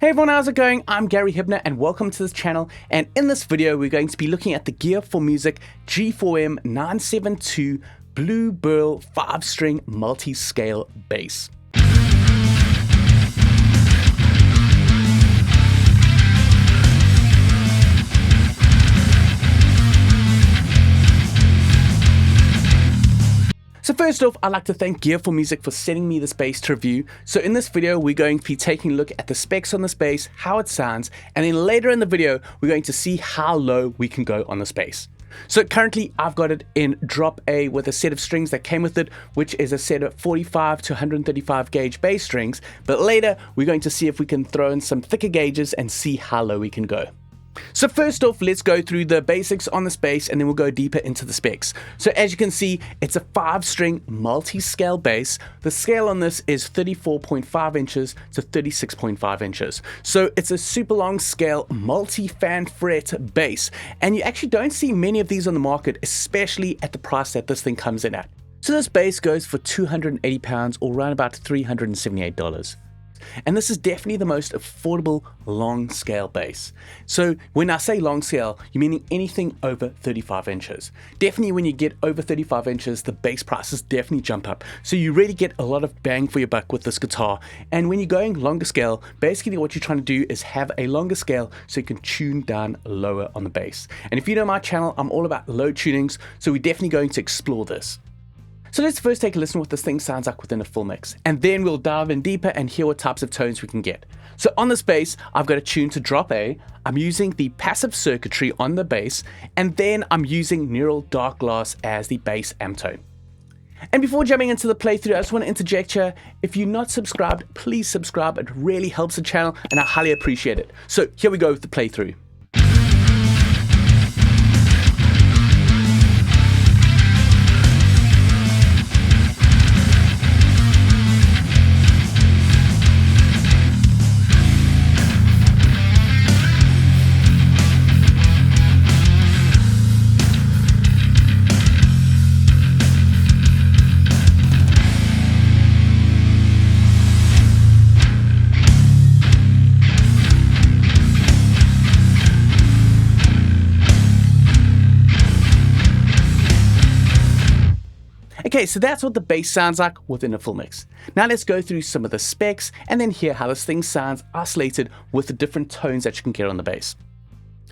Hey everyone, how's it going? I'm Gary Hibner and welcome to this channel, and in this video we're going to be looking at the Gear4Music G4M 972 Blue Burl 5-string multi-scale bass. So first off, I'd like to thank Gear4Music for sending me this bass to review. So in this video, we're going to be taking a look at the specs on this bass, how it sounds, and then later in the video, we're going to see how low we can go on this bass. So currently, I've got it in drop A with a set of strings that came with it, which is a set of 45 to 135 gauge bass strings. But later, we're going to see if we can throw in some thicker gauges and see how low we can go. So first off, let's go through the basics on this bass and then we'll go deeper into the specs. So as you can see, it's a 5-string multi-scale bass. The scale on this is 34.5 inches to 36.5 inches. So it's a super long scale multi-fan fret bass, and you actually don't see many of these on the market, especially at the price that this thing comes in at. So this bass goes for £280 or around about $378. And this is definitely the most affordable long scale bass. So when I say long scale, you meaning anything over 35 inches. Definitely when you get over 35 inches, the bass prices definitely jump up. So you really get a lot of bang for your buck with this guitar. And when you're going longer scale, basically what you're trying to do is have a longer scale so you can tune down lower on the bass. And if you know my channel, I'm all about low tunings, so we're definitely going to explore this. So let's first take a listen to what this thing sounds like within a full mix, and then we'll dive in deeper and hear what types of tones we can get. So on this bass, I've got it tuned to drop A, I'm using the passive circuitry on the bass, and then I'm using neural dark glass as the bass amp tone. And before jumping into the playthrough, I just want to interject here. If you're not subscribed, please subscribe. It really helps the channel and I highly appreciate it. So here we go with the playthrough. Okay, so that's what the bass sounds like within a full mix. Now let's go through some of the specs and then hear how this thing sounds isolated with the different tones that you can get on the bass.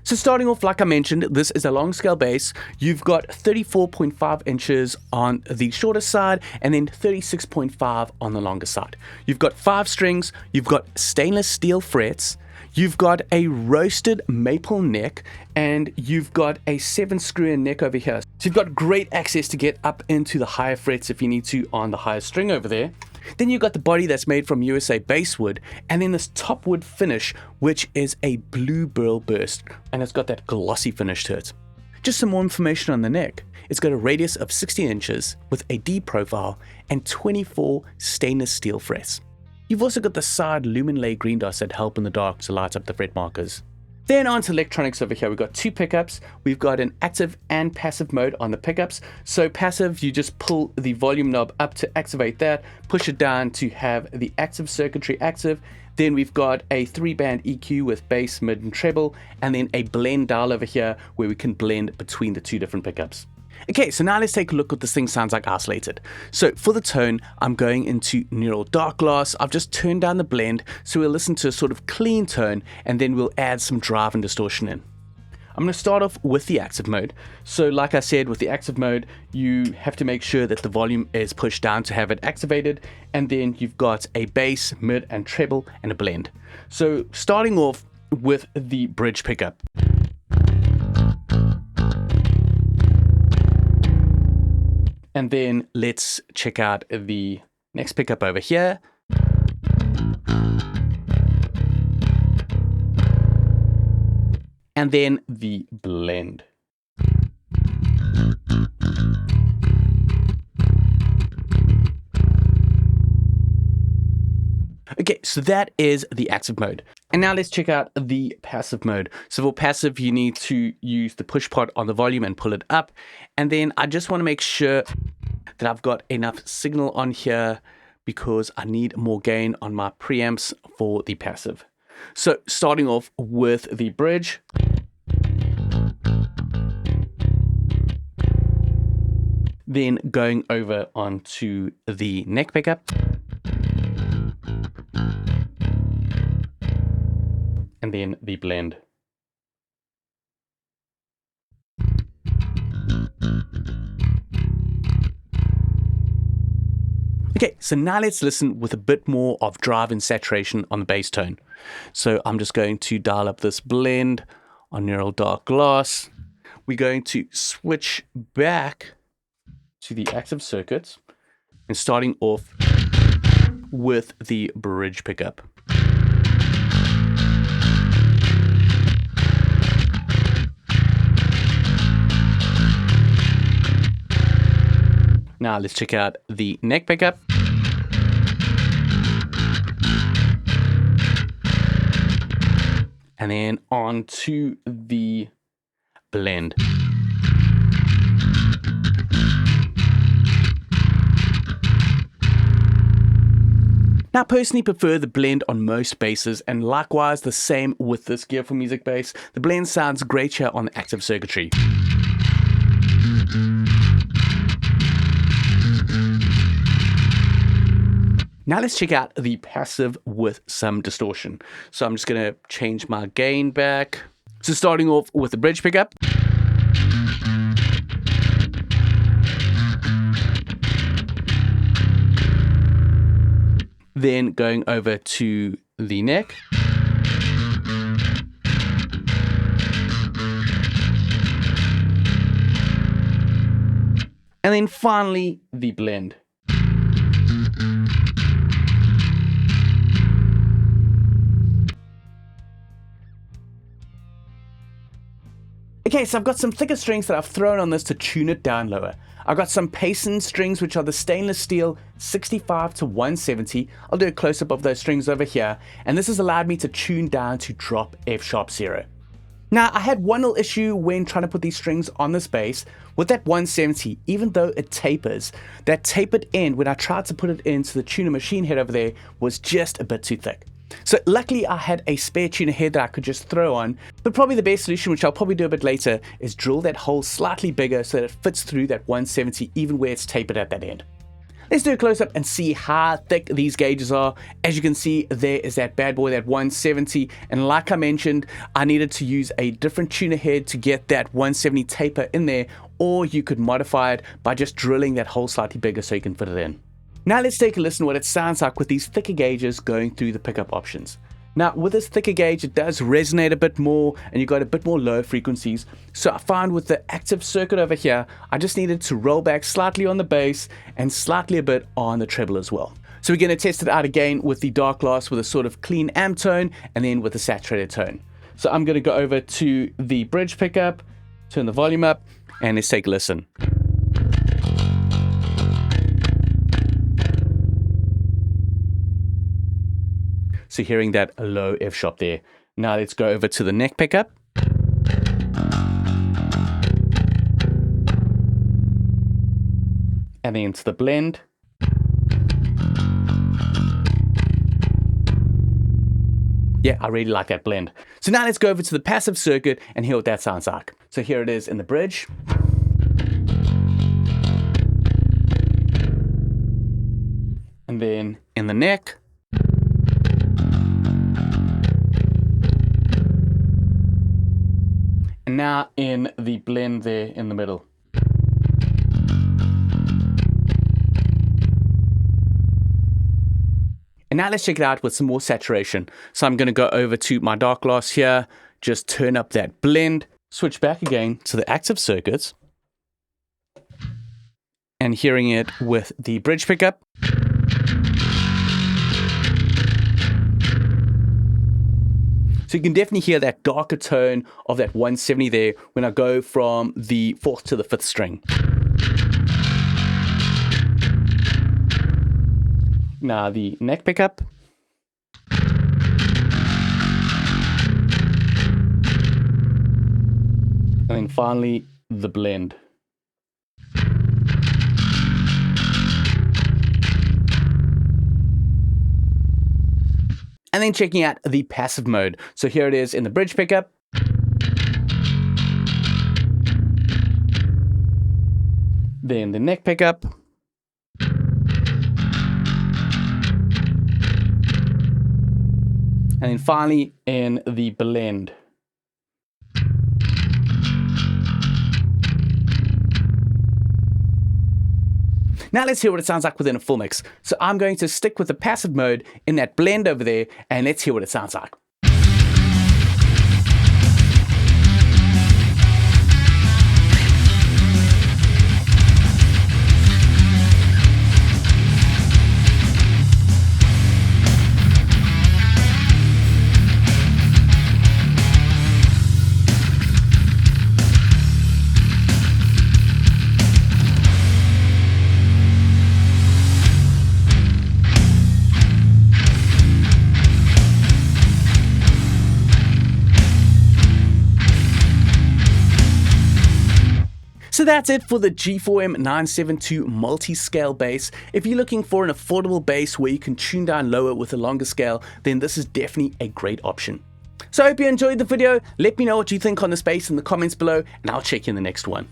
So starting off, like I mentioned, this is a long scale bass. You've got 34.5 inches on the shorter side and then 36.5 on the longer side. You've got 5 strings, you've got stainless steel frets, you've got a roasted maple neck, and you've got a 7-screw-in neck over here. So you've got great access to get up into the higher frets if you need to on the higher string over there. Then you've got the body that's made from USA basswood, and then this top wood finish, which is a blue burl burst, and it's got that glossy finish to it. Just some more information on the neck. It's got a radius of 16 inches with a D profile and 24 stainless steel frets. You've also got the side lumen lay green dots that help in the dark to light up the fret markers. Then on to electronics over here, we've got 2 pickups. We've got an active and passive mode on the pickups. So passive, you just pull the volume knob up to activate that, push it down to have the active circuitry active. Then we've got a 3-band EQ with bass, mid, and treble, and then a blend dial over here where we can blend between the 2 different pickups. Okay, so now let's take a look what this thing sounds like isolated. So for the tone, I'm going into neural dark glass. I've just turned down the blend, so we'll listen to a sort of clean tone, and then we'll add some drive and distortion in. I'm going to start off with the active mode. So like I said, with the active mode, you have to make sure that the volume is pushed down to have it activated, and then you've got a bass, mid, and treble, and a blend. So starting off with the bridge pickup. And then let's check out the next pickup over here. And then the blend. Okay, so that is the active mode. And now let's check out the passive mode. So for passive, you need to use the push pot on the volume and pull it up. And then I just want to make sure that I've got enough signal on here because I need more gain on my preamps for the passive. So starting off with the bridge. Then going over onto the neck pickup. And then the blend. Okay, so now let's listen with a bit more of drive and saturation on the bass tone. So I'm just going to dial up this blend on neural dark glass. We're going to switch back to the active circuits and starting off with the bridge pickup. Now let's check out the neck pickup. And then on to the blend. Now, I personally prefer the blend on most basses, and likewise the same with this Gear4Music bass. The blend sounds great here on the active circuitry. Now let's check out the passive with some distortion. So I'm just going to change my gain back. So starting off with the bridge pickup. Then going over to the neck. And then finally the blend. Okay, so I've got some thicker strings that I've thrown on this to tune it down lower. I've got some Payson strings, which are the stainless steel 65 to 170. I'll do a close-up of those strings over here, and this has allowed me to tune down to drop F sharp 0. Now, I had one little issue when trying to put these strings on this bass. With that 170, even though it tapers, that tapered end, when I tried to put it into the tuner machine head over there, was just a bit too thick. So luckily I had a spare tuner head that I could just throw on, but probably the best solution, which I'll probably do a bit later, is drill that hole slightly bigger so that it fits through that 170 even where it's tapered at that end. Let's do a close-up and see how thick these gauges are. As you can see, there is that bad boy, that 170, and like I mentioned, I needed to use a different tuner head to get that 170 taper in there, or you could modify it by just drilling that hole slightly bigger so you can fit it in. Now let's take a listen to what it sounds like with these thicker gauges going through the pickup options. Now with this thicker gauge, it does resonate a bit more and you got a bit more low frequencies. So I found with the active circuit over here, I just needed to roll back slightly on the bass and slightly a bit on the treble as well. So we're going to test it out again with the dark glass with a sort of clean amp tone and then with a saturated tone. So I'm going to go over to the bridge pickup, turn the volume up, and let's take a listen. So hearing that low F sharp there. Now let's go over to the neck pickup. And then to the blend. Yeah, I really like that blend. So now let's go over to the passive circuit and hear what that sounds like. So here it is in the bridge. And then in the neck. And now in the blend there in the middle. And now let's check it out with some more saturation. So I'm going to go over to my dark glass here, just turn up that blend, switch back again to the active circuits, and hearing it with the bridge pickup. So you can definitely hear that darker tone of that 170 there when I go from the 4th to the 5th string. Now the neck pickup. And then finally the blend. and then checking out the passive mode. So here it is in the bridge pickup. Then the neck pickup. And then finally in the blend. Now let's hear what it sounds like within a full mix. So I'm going to stick with the passive mode in that blend over there, and let's hear what it sounds like. So that's it for the G4M 972 multi-scale bass. If you're looking for an affordable bass where you can tune down lower with a longer scale, then this is definitely a great option. So I hope you enjoyed the video. Let me know what you think on this bass in the comments below, and I'll check you in the next one.